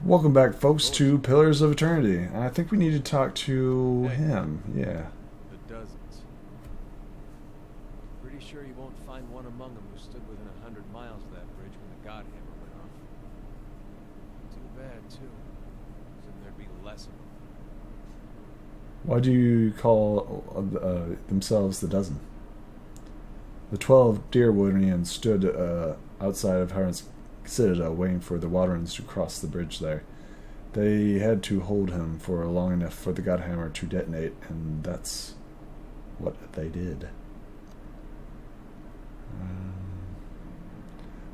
Welcome back, folks, to Pillars of Eternity. I think we need to talk to him. Yeah. The dozens. Pretty sure you won't find one among them who stood within 100 miles of that bridge when the Godhammer went off. Too bad, too. Then there'd be less of them. Why do you call themselves the Dozen? The 12 Deerwoodians stood outside of Harren's Citadel waiting for the Waterens to cross the bridge there. They had to hold him for long enough for the Godhammer to detonate, and that's what they did.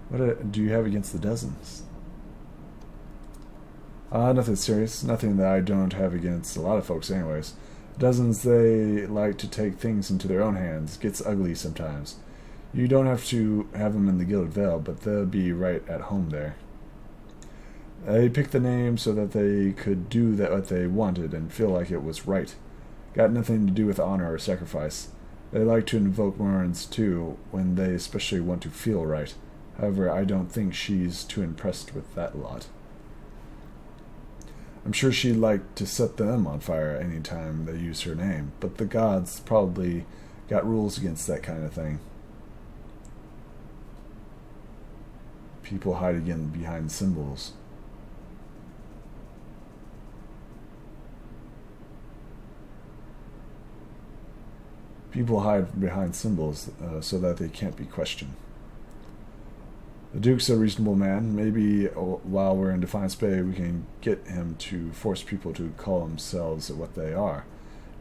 What do you have against the Dozens? Nothing serious. Nothing that I don't have against a lot of folks anyways. Dozens, they like to take things into their own hands. Gets ugly sometimes. You don't have to have them in the Gilded Veil, but they'll be right at home there. They picked the name so that they could do what they wanted and feel like it was right. Got nothing to do with honor or sacrifice. They like to invoke Morans too, when they especially want to feel right. However, I don't think she's too impressed with that lot. I'm sure she'd like to set them on fire any time they use her name, but the gods probably got rules against that kind of thing. People hide again behind symbols. People hide behind symbols so that they can't be questioned. The Duke's a reasonable man. Maybe while we're in Defiance Bay, we can get him to force people to call themselves what they are.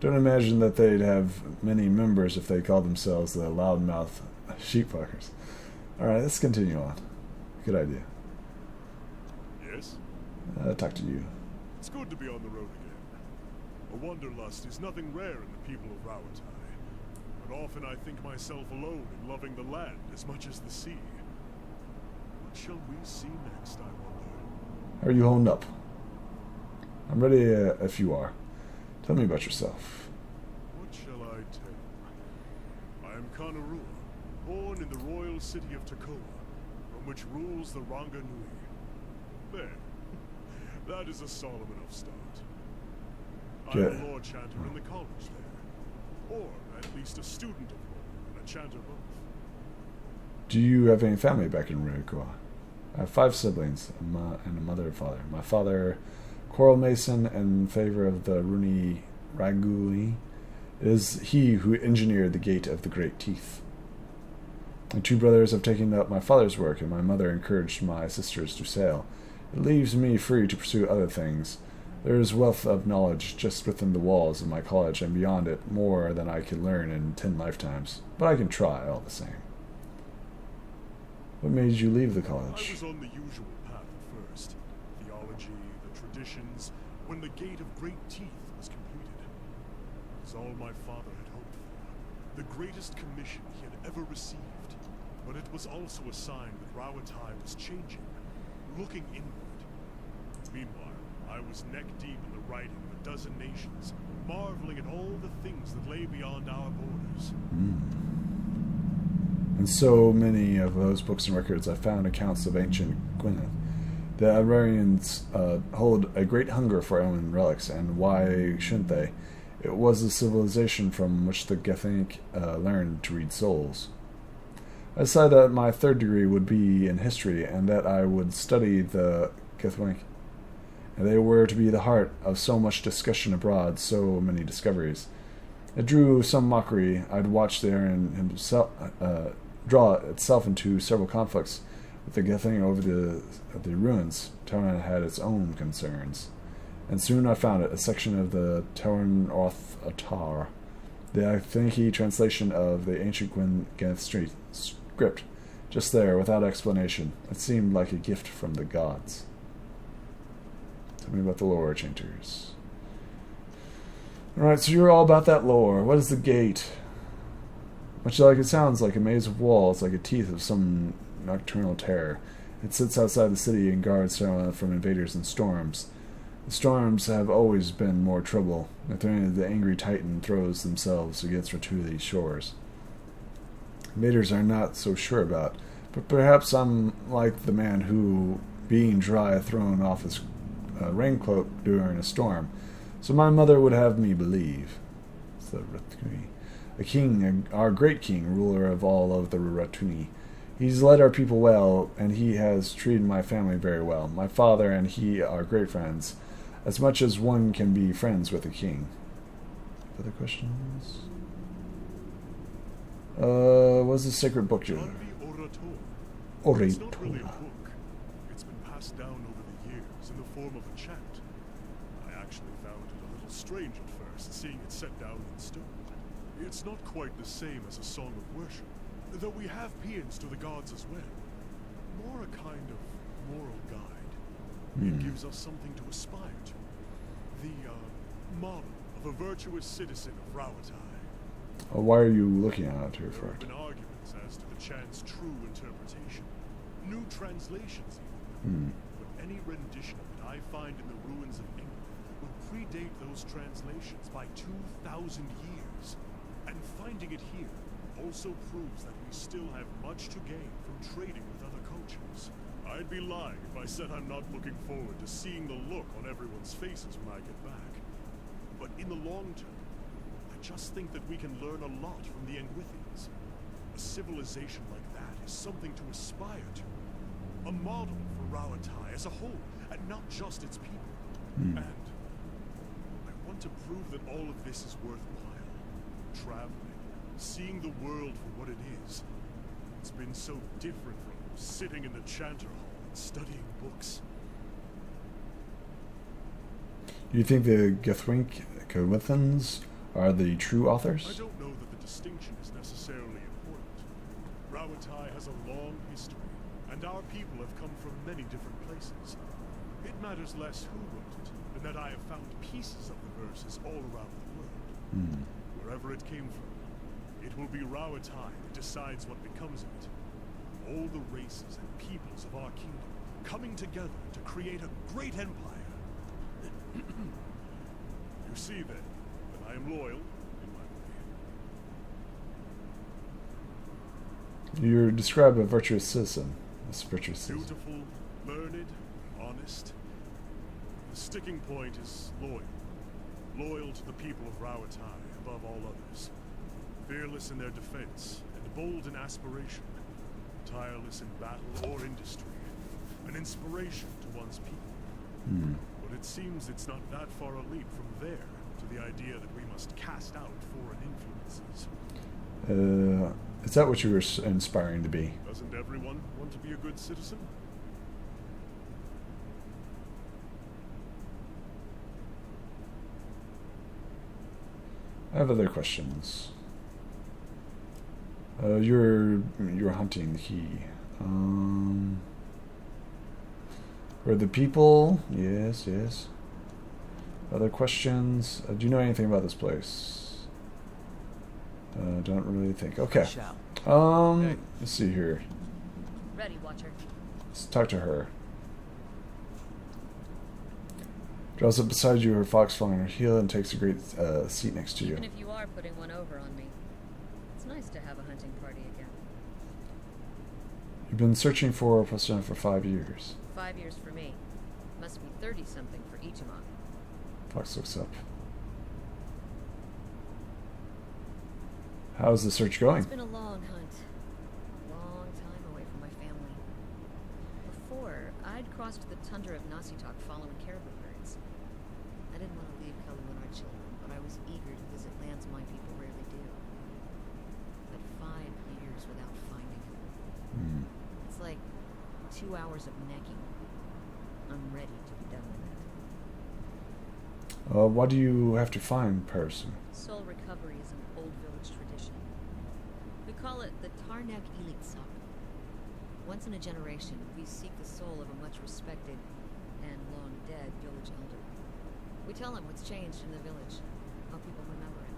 Don't imagine that they'd have many members if they called themselves the loudmouth sheepfuckers. Alright, let's continue on. Good idea. Yes? Talk to you. It's good to be on the road again. A wanderlust is nothing rare in the people of Rawatai, but often I think myself alone in loving the land as much as the sea. What shall we see next, I wonder? How are you holding up? I'm ready if you are. Tell me about yourself. What shall I tell you? I am Kanarua, born in the royal city of Takoa, from which rules the Ranganui. There. That is a solemn enough start. I am a Lord Chanter in the college there. Or at least a student of law and a Chanter both. Do you have any family back in Rurikua? I have 5 siblings, and a mother and father. My father, Coral Mason, in favor of the Runi Raguli, is he who engineered the Gate of the Great Teeth. My 2 brothers have taken up my father's work, and my mother encouraged my sisters to sail. It leaves me free to pursue other things. There is wealth of knowledge just within the walls of my college, and beyond it, more than I could learn in 10 lifetimes. But I can try all the same. What made you leave the college? I was on the usual path at first. Theology, the traditions, when the Gate of Great Teeth was completed. It was all my father had hoped for. The greatest commission he had ever received. But it was also a sign that Rawatai was changing, looking inward. Meanwhile, I was neck-deep in the writing of a dozen nations, marveling at all the things that lay beyond our borders. In so many of those books and records, I found accounts of ancient Gwynedd. The Iranians hold a great hunger for alien relics, and why shouldn't they? It was a civilization from which the Gethanic learned to read souls. I decided that my 3rd degree would be in history, and that I would study the Gethanic. And they were to be the heart of so much discussion abroad, so many discoveries. It drew some mockery. I'd watched the Aryan himself draw itself into several conflicts with the Gething over the ruins. Tauran had its own concerns. And soon I found it, a section of the Tauran Orth Atar, the Atheniki translation of the ancient Gwynedd script, just there, without explanation. It seemed like a gift from the gods. Tell me about the lore, Chanters. Alright, so you're all about that lore. What is the gate? Much like it sounds like a maze of walls, like a teeth of some nocturnal terror. It sits outside the city and guards from invaders and storms. The storms have always been more trouble. The angry titan throws themselves against Ratuli's shores. Invaders are not so sure about, but perhaps I'm like the man who, being dry, thrown off his raincoat during a storm, so my mother would have me believe. The Ratuni. A king, our great king, ruler of all of the Ratuni. He's led our people well, and he has treated my family very well. My father and he are great friends, as much as one can be friends with a king. Other questions? What's the sacred book? It's not really a book. It's been passed down over the years in the form of a chant. I actually found it a little strange at first, seeing it set down in stone. It's not quite the same as a song of worship, though we have paeans to the gods as well. More a kind of moral guide. It gives us something to aspire to. The model of a virtuous citizen of Rawatai. Why are you looking at her There for have it? been arguments as to the chant's true interpretation. New translations even. But any rendition of it I find in the ruins of England would predate those translations by 2,000 years. And finding it here also proves that we still have much to gain from trading with other cultures. I'd be lying if I said I'm not looking forward to seeing the look on everyone's faces when I get back. But in the long term, I just think that we can learn a lot from the Engwithians. A civilization like that is something to aspire to. A model for Rawatai as a whole, and not just its people. And I want to prove that all of this is worthwhile. Traveling, seeing the world for what it is. It's been so different from sitting in the chanter hall and studying books. Do you think the Gethwinthans are the true I authors? don't know that the distinction is necessarily important. Rawatai has a long history, and our people have come from many different places. It matters less who wrote it, than that I have found pieces of the verses all around the world. Wherever it came from, it will be Rawatai that decides what becomes of it. All the races and peoples of our kingdom coming together to create a great empire. You see then, that I am loyal in my way. You describe a virtuous citizen. A virtuous citizen. Beautiful, learned, honest. The sticking point is loyal. Loyal to the people of Rawatai above all others. Fearless in their defense, and bold in aspiration. Tireless in battle or industry. An inspiration to one's people. But it seems it's not that far a leap from there to the idea that we must cast out foreign influences. Is that what you were inspiring to be? Doesn't everyone want to be a good citizen? I have other questions. You're hunting he. Or the people? Yes, yes. Other questions? Do you know anything about this place? Don't really think. Okay. Let's see here. Ready, Watcher. Let's talk to her. Draws up beside you, her fox falling on her heel, and takes a great seat next to you. Even if you are putting one over on me, it's nice to have a hunting party again. You've been searching for Poston for 5 years. 5 years for me. Must be 30-something for Ichima. Fox looks up. How's the search going? It's been a long hunt. A long time away from my family. Before, I'd crossed the tundra of Nasitok following caribou herds. I didn't want to leave Kalun our children, but I was eager to visit lands my people rarely do. But 5 years without finding him. It's like 2 hours of necking. I'm ready to be done with it. Why do you have to find Person? Soul recovery is an old village tradition. We call it the Tarnak Elitsak. Once in a generation, we seek the soul of a much respected and long dead village elder. We tell him what's changed in the village, how people remember it.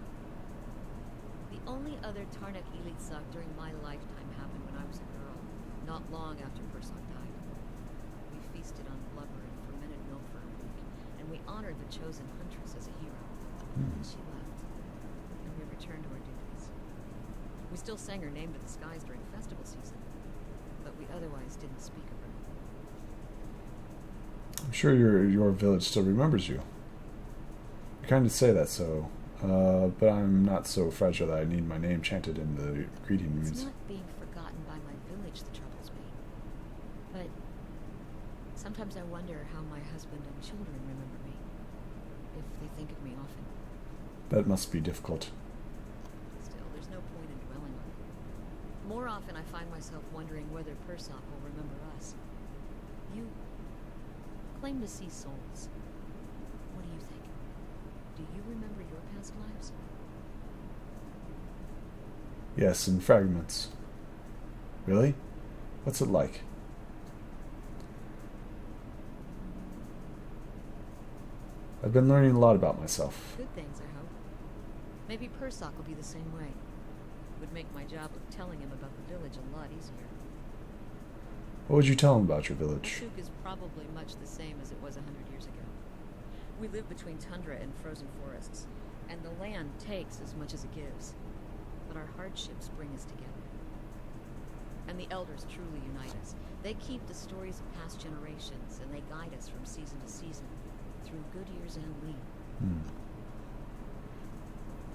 The only other Tarnak Elitsak during my lifetime happened when I was a girl, not long after Persak died. We feasted on blubber and fermented milk for a week, and we honored the chosen huntress as a hero. And she left, and we returned to our duties. We still sang her name to the skies during festival season, but we otherwise didn't speak of her. I'm sure your village still remembers you. You kind of say that so, but I'm not so fragile that I need my name chanted in the greeting It's runes. not being forgotten by my village that troubles me. But sometimes I wonder how my husband and children remember me. If they think of me often. That must be difficult. Still, there's no point in dwelling on it. More often I find myself wondering whether Persok will remember us. You claim to see souls. What do you think? Do you remember your past lives? Yes, in fragments. Really? What's it like? I've been learning a lot about myself. Good things, I hope. Maybe Persok will be the same way. Would make my job of telling him about the village a lot easier. What would you tell him about your village? Kasuk is probably much the same as it was 100 years ago. We live between tundra and frozen forests, and the land takes as much as it gives. But our hardships bring us together. And the elders truly unite us. They keep the stories of past generations, and they guide us from season to season, through good years and lean.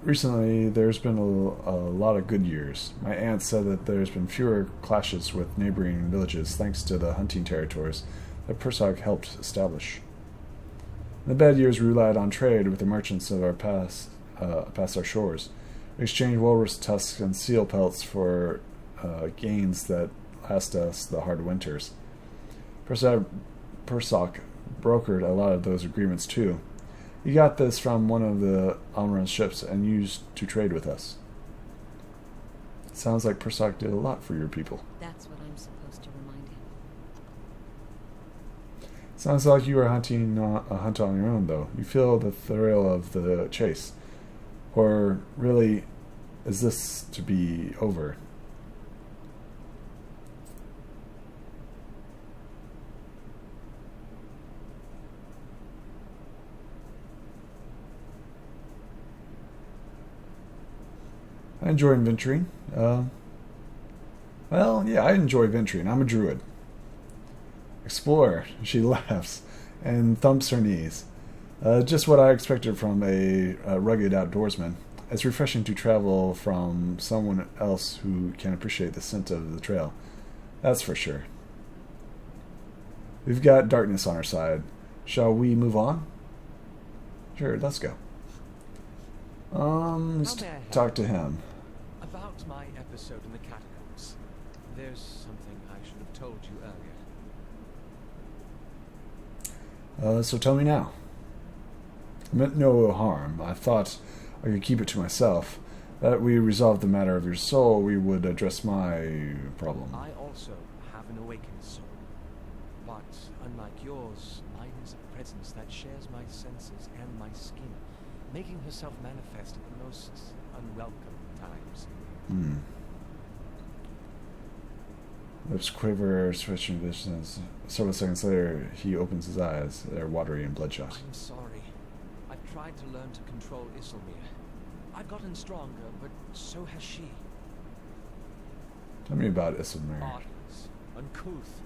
Recently, there's been a lot of good years. My aunt said that there's been fewer clashes with neighboring villages thanks to the hunting territories that Persok helped establish. In the bad years, we relied on trade with the merchants of our past our shores. We exchanged walrus tusks and seal pelts for gains that last us the hard winters. Persok brokered a lot of those agreements too. He got this from one of the Almiran's ships and used to trade with us. Sounds like Persok did a lot for your people. That's what I'm supposed to remind him. Sounds like you were hunting a hunt on your own, though. You feel the thrill of the chase. Or really, is this to be over? I enjoy adventuring. Well, yeah, I enjoy venturing. I'm a druid. Explorer. She laughs and thumps her knees. Just what I expected from a rugged outdoorsman. It's refreshing to travel from someone else who can appreciate the scent of the trail. That's for sure. We've got darkness on our side. Shall we move on? Sure, let's go. Let's may I help? talk to him. About my episode in the catacombs. There's something I should have told you earlier. So tell me now. I meant no harm. I thought I could keep it to myself. That we resolved the matter of your soul, we would address my problem. I also have an awakened soul. But unlike yours, mine is a presence that shares my senses and my skin, making herself manifest at the most unwelcome times. Lips quiver, switching visions. Several seconds later, he opens his eyes. They're watery and bloodshot. I'm sorry. I've tried to learn to control Isilmir. I've gotten stronger, but so has she. Tell me about Isilmir. Artless, uncouth,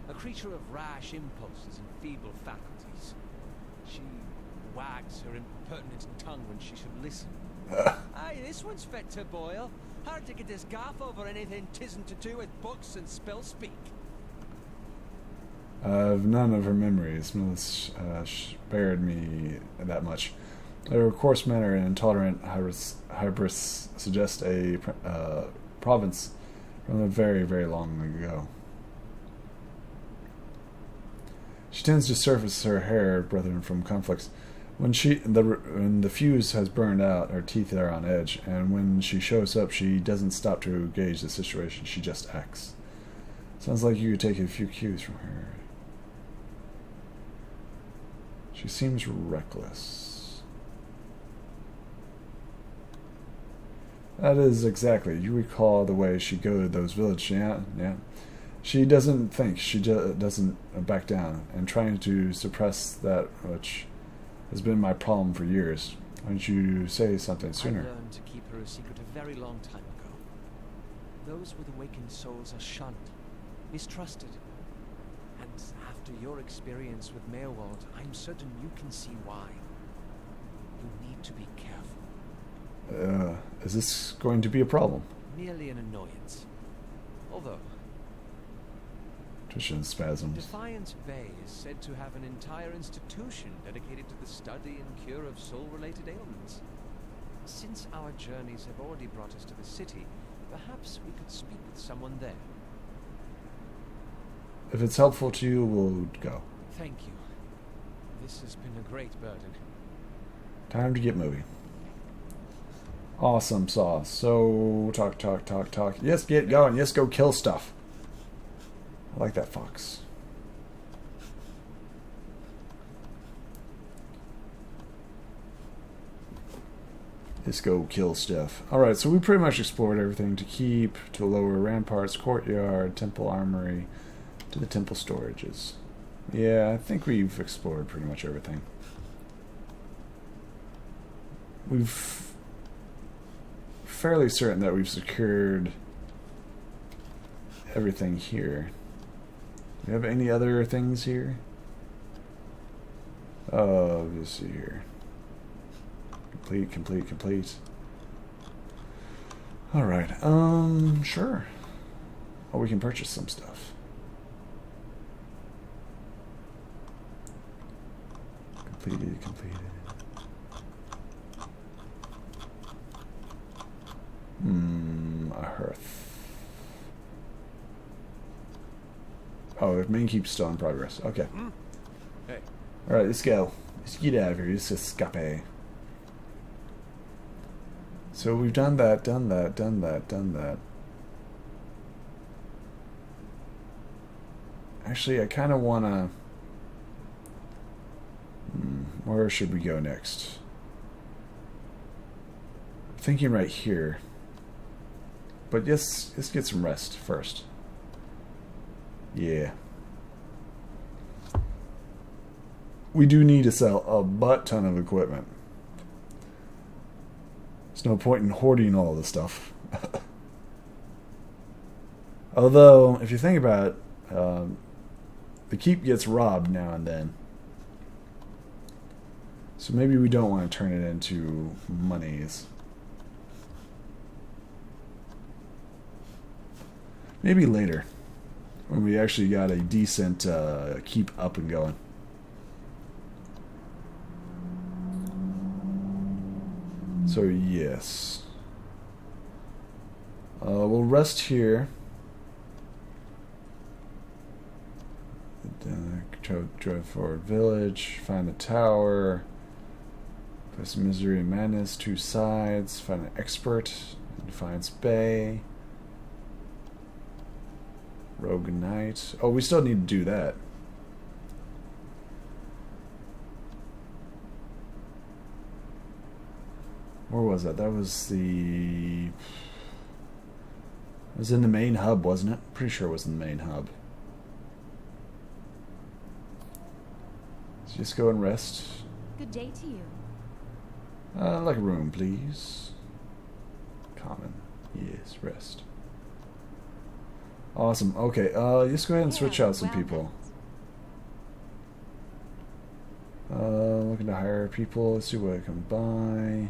a creature of rash impulses and feeble faculties. She wags her impertinent tongue when she should listen. Aye, this one's fit to boil. Hard to get his gaff over anything tisn't to do with books and spell speak. I've none of her memories. Millis spared me that much. Her coarse manner and intolerant hybris suggest a province from a very, very long ago. She tends to surface her hair, brethren, from conflicts. When the fuse has burned out, her teeth are on edge, and when she shows up, she doesn't stop to gauge the situation. She just acts. Sounds like you could take a few cues from her. She seems reckless. That is exactly. You recall the way she goaded those villages, yeah? She doesn't think. She doesn't back down, and trying to suppress that which has been my problem for years. Why didn't you say something sooner? I learned to keep her a secret a very long time ago. Those with awakened souls are shunned, mistrusted, and have After your experience with Werewolf, I'm certain you can see why. You need to be careful. Is this going to be a problem? Merely an annoyance. Although, Trishan spasms. Defiance Bay is said to have an entire institution dedicated to the study and cure of soul-related ailments. Since our journeys have already brought us to the city, perhaps we could speak with someone there. If it's helpful to you, we'll go. Thank you. This has been a great burden. Time to get moving. Awesome sauce. So, talk. Yes, get going. Yes, go kill stuff. I like that fox. Let's go kill stuff. Alright, so we pretty much explored everything. To keep, to lower ramparts, courtyard, temple armory, to the temple storages. Yeah, I think we've explored pretty much everything. We've fairly certain that we've secured everything here. Do we have any other things here? Let's see here. Complete. Alright, sure. Oh, we can purchase some stuff. Completed. A hearth. Oh, the main keep's still in progress. Okay. Hey. Alright, let's go. Let's get out of here. Let's escape. So we've done that. Actually, I kind of want to... where should we go next? I'm thinking right here. But let's get some rest first. Yeah. We do need to sell a butt ton of equipment. There's no point in hoarding all this stuff. Although, if you think about it, the keep gets robbed now and then. So maybe we don't want to turn it into monies. Maybe later, when we actually got a decent keep up and going. So yes. We'll rest here. Drive forward village, find the tower, place misery and madness, 2 sides, find an expert, Defiance Bay, Rogue Knight. Oh, we still need to do that. Where was that? That was the... It was in the main hub, wasn't it? Pretty sure it was in the main hub. Let's just go and rest. Good day to you. Like a room, please. Common. Yes, rest. Awesome. Okay, let's go ahead and switch out some people. Looking to hire people. Let's see what I can buy.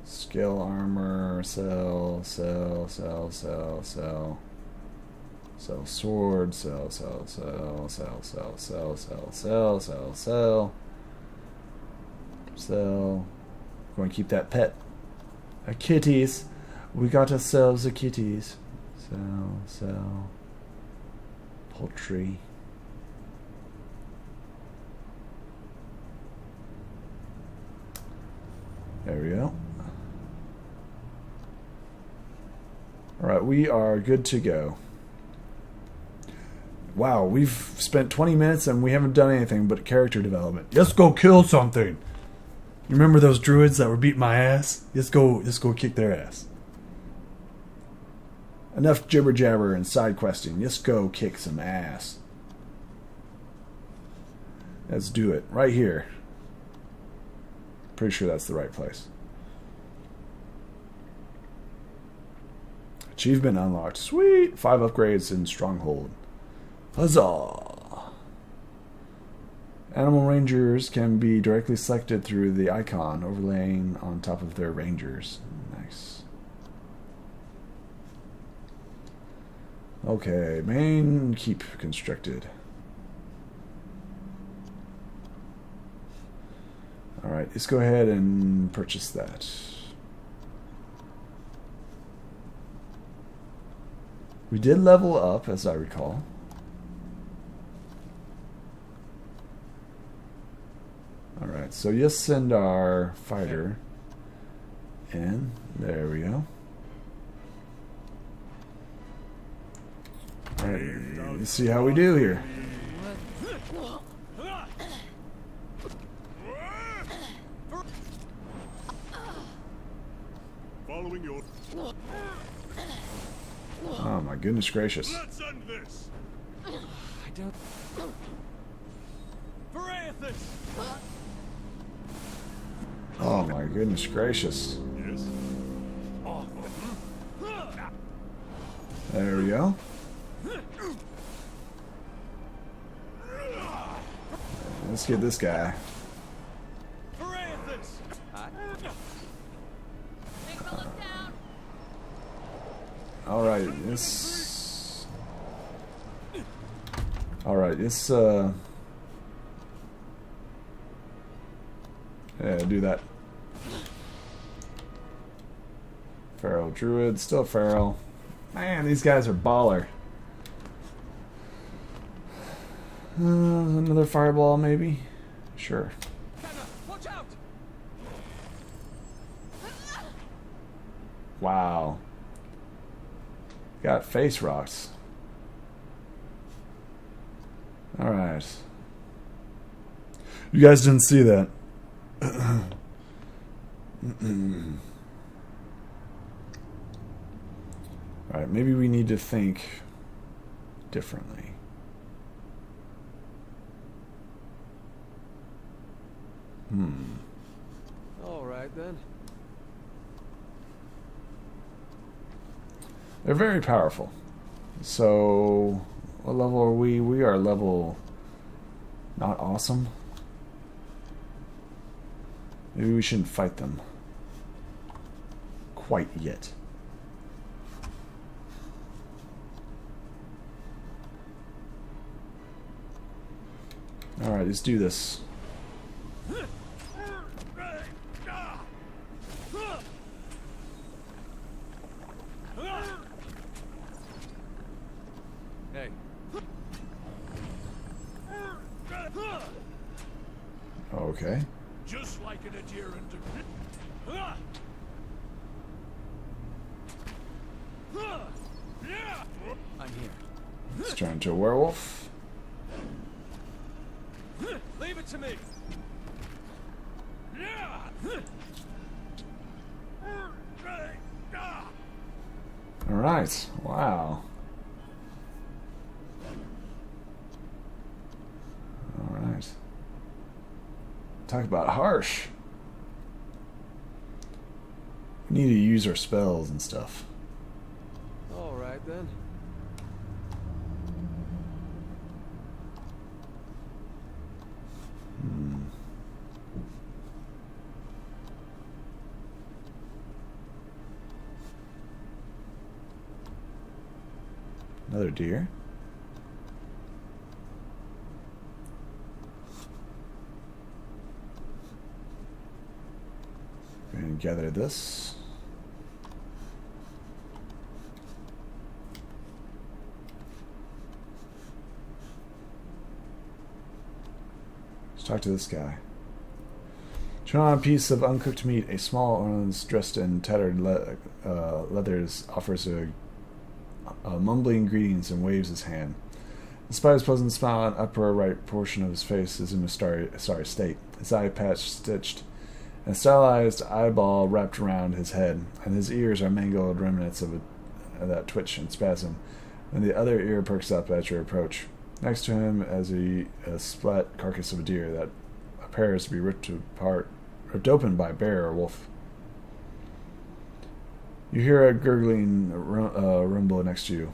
Scale armor. Sell. Sell sword. Sell. Going to keep that pet. Kitties. We got ourselves a kitties. Sell. Poultry. There we go. Alright, we are good to go. Wow, we've spent 20 minutes and we haven't done anything but character development. Let's go kill something! You remember those druids that were beating my ass? Let's go kick their ass. Enough jibber jabber and side questing. Let's go kick some ass. Let's do it. Right here. Pretty sure that's the right place. Achievement unlocked. Sweet! 5 upgrades in Stronghold. Huzzah! Animal Rangers can be directly selected through the icon overlaying on top of their Rangers. Nice. Okay, main keep constructed. Alright, let's go ahead and purchase that. We did level up, as I recall. Alright, so let's send our fighter in. There we go. Alright, let's see how we do here. Following your... Oh my goodness gracious. Let's end this! I don't... Verathus! Oh my goodness gracious. Yes? There we go. Let's get this guy. Verathus! Big fella down. Alright, this... Alright, this, yeah, do that. Feral Druid, still Feral. Man, these guys are baller. Another Fireball, maybe? Sure. Kenna, watch out! Wow. Got face rocks. Alright. You guys didn't see that. Alright, maybe we need to think differently. Alright then. They're very powerful. So, what level are we? We are level not awesome. Maybe we shouldn't fight them quite yet. Alright, let's do this. Hey. Okay. Just like an adherent to... I'm here. Let's turn into a werewolf. Leave it to me! Alright. Wow. Alright. Talk about harsh. We need to use our spells and stuff. Alright then. Another deer. Go ahead and gather this. Let's talk to this guy. Turn on a piece of uncooked meat. A small ornament dressed in tattered leathers offers a mumbling greetings and waves his hand. Despite his pleasant smile, an upper right portion of his face is in a sorry state. His eye patch stitched, and a stylized eyeball wrapped around his head, and his ears are mangled remnants of that twitch and spasm, and the other ear perks up at your approach. Next to him is a splat carcass of a deer that appears to be ripped open by a bear or wolf. You hear a gurgling rumble next to you.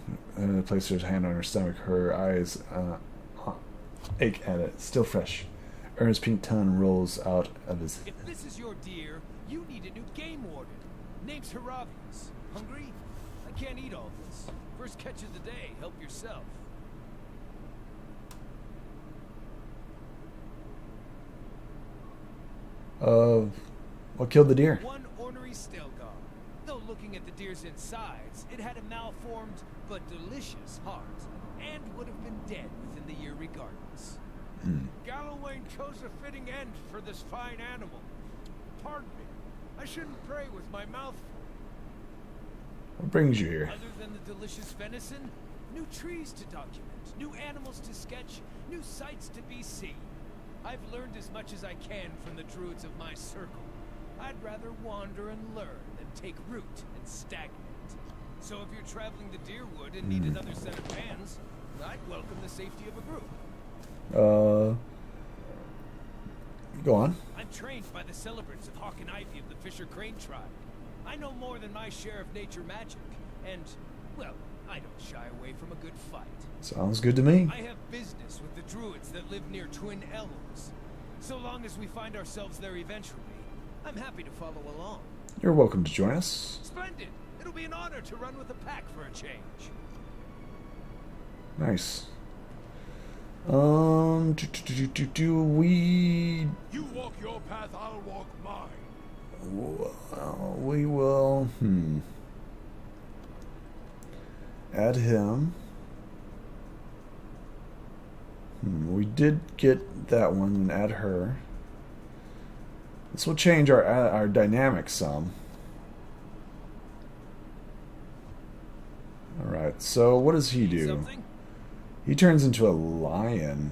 Places her hand on her stomach. Her eyes ache at it. Still fresh. Ernest's pink tongue rolls out of his... If this is your deer, you need a new game warden. Name's Haravius. Hungry? I can't eat all this. First catch of the day. Help yourself. What killed the deer? One ornery Stelgar. Though looking at the deer's insides, it had a malformed but delicious heart, and would have been dead within the year regardless. Galloway chose a fitting end for this fine animal. Pardon me, I shouldn't pray with my mouth full. What brings you here? Other than the delicious venison, new trees to document, new animals to sketch, new sights to be seen. I've learned as much as I can from the druids of my circle. I'd rather wander and learn than take root and stagnate. So if you're traveling to Deerwood and need another set of hands, I'd welcome the safety of a group. Go on. I'm trained by the celebrants of Hawk and Ivy of the Fisher Crane tribe. I know more than my share of nature magic, and, well, I don't shy away from a good fight. Sounds good to me. I have business with the druids that live near Twin Elms. So long as we find ourselves there eventually, I'm happy to follow along. You're welcome to join us. Splendid! It'll be an honor to run with the pack for a change. Nice. Do we... You walk your path, I'll walk mine. Well, we will... Add him. We did get that one and add her. This will change our dynamic some. Alright, so what does he do? Something? He turns into a lion.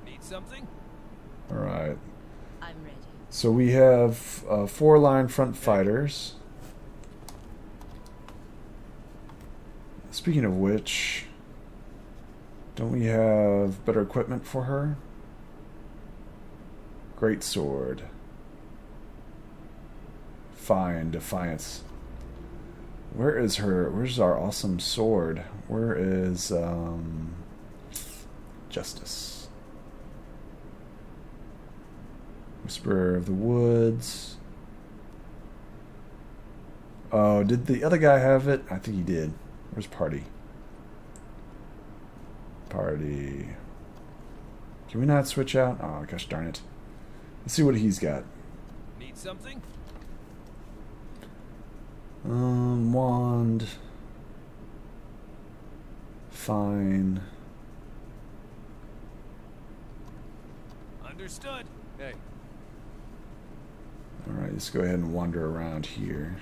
Need something? Alright. I'm ready. So we have 4 line front fighters. Speaking of which, don't we have better equipment for her? Great sword. Fine, defiance. Where is her? Where's our awesome sword? Where is justice? Whisperer of the Woods. Oh, did the other guy have it? I think he did. Where's Party? Party. Can we not switch out? Oh, gosh darn it. Let's see what he's got. Need something? Wand. Fine. Understood. Hey. Alright, let's go ahead and wander around here.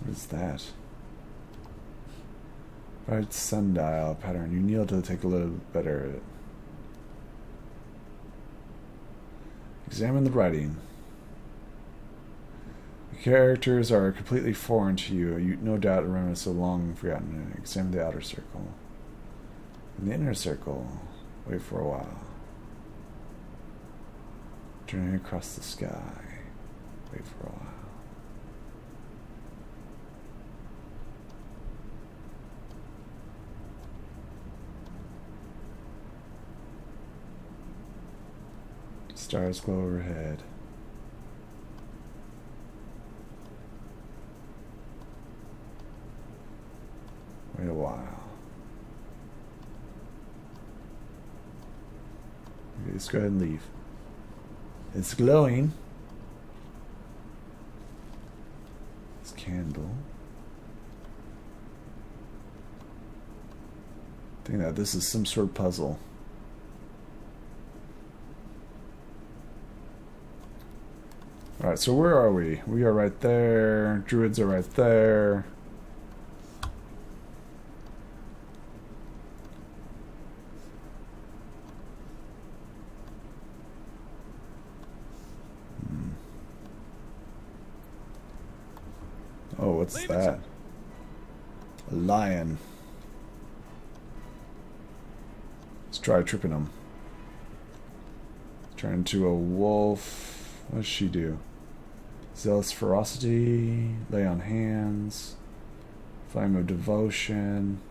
What is that? Right sundial pattern. You kneel to take a little better at it. Examine the writing. The characters are completely foreign to you. You no doubt remember so long forgotten. Examine the outer circle. In the inner circle, wait for a while. Turning across the sky. Wait for a while. Stars glow overhead. Wait a while. Okay, let's go ahead and leave. It's glowing. This candle. I think that this is some sort of puzzle. Alright, so where are we? We are right there. Druids are right there. Oh, what's that? A lion. Try tripping him. Turn into a wolf. What does she do? Zealous ferocity. Lay on hands. Flame of devotion.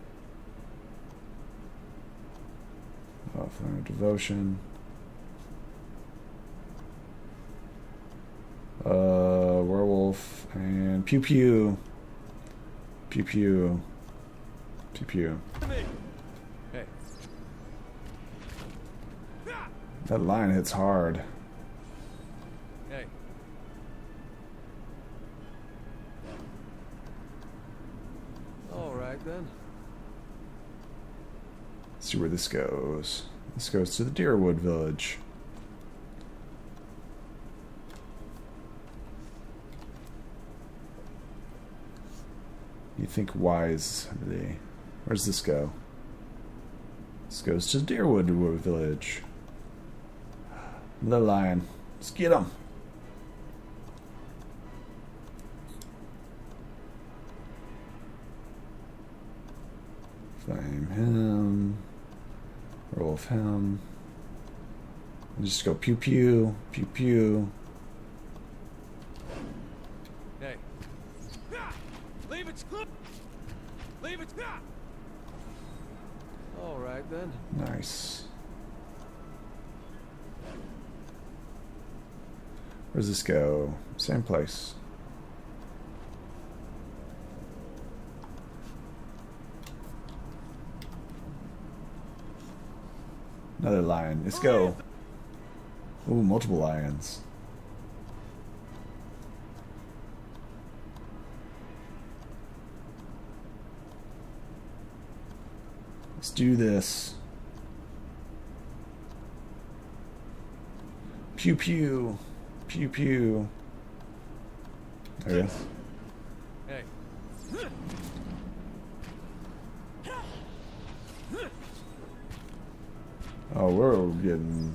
Oh, flame of devotion. Werewolf and pew pew. Pew pew. Pew pew. Hey. That line hits hard. Hey. All right then. Let's see where this goes. This goes to the Deerwood village. You think wisely. Where's this go? This goes to Deerwood village. The lion. Let's get him. Flame him. Werewolf him. And just go pew pew. Pew pew. Hey. Leave it. Leave it. All right then. Nice. Where's this go? Same place. Another lion. Let's go. Ooh, multiple lions. Let's do this. Pew pew. Pew pew. There we go. Hey. Oh, we're getting...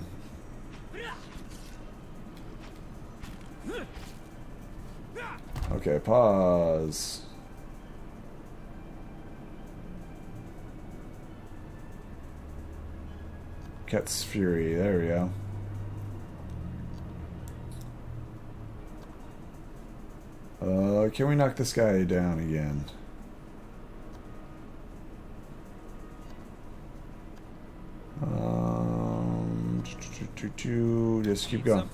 Okay, pause. Cat's Fury, there we go. Can we knock this guy down again? Just keep going.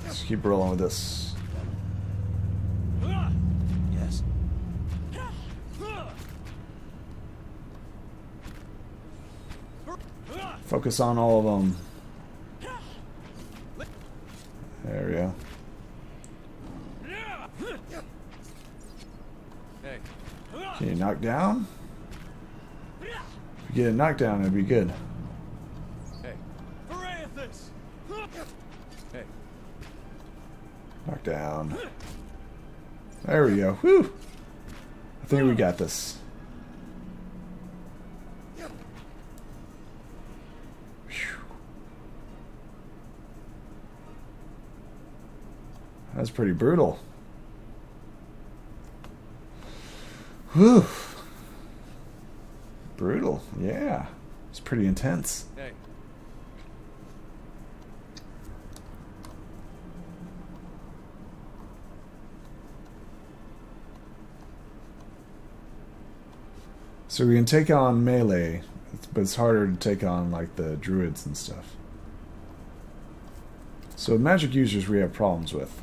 Just keep rolling with this. Yes. Focus on all of them. There we go. Hey. Can you knock down? If you get a knockdown, it'd be good. Hey. Hey. Knock down. There we go. Whew! I think we got this. That's pretty brutal. Whew. Brutal, yeah. It's pretty intense. Hey. So we can take on melee, but it's harder to take on like the druids and stuff. So magic users we have problems with.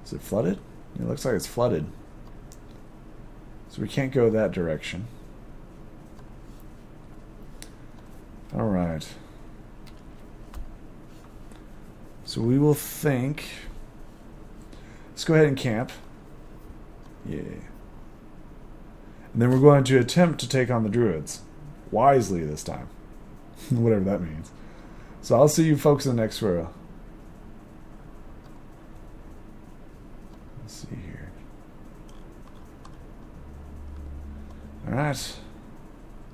Is it flooded? It looks like it's flooded. So we can't go that direction. Alright. So we will think... Let's go ahead and camp. Yeah. And then we're going to attempt to take on the druids. Wisely this time. Whatever that means. So I'll see you folks in the next row. Alright.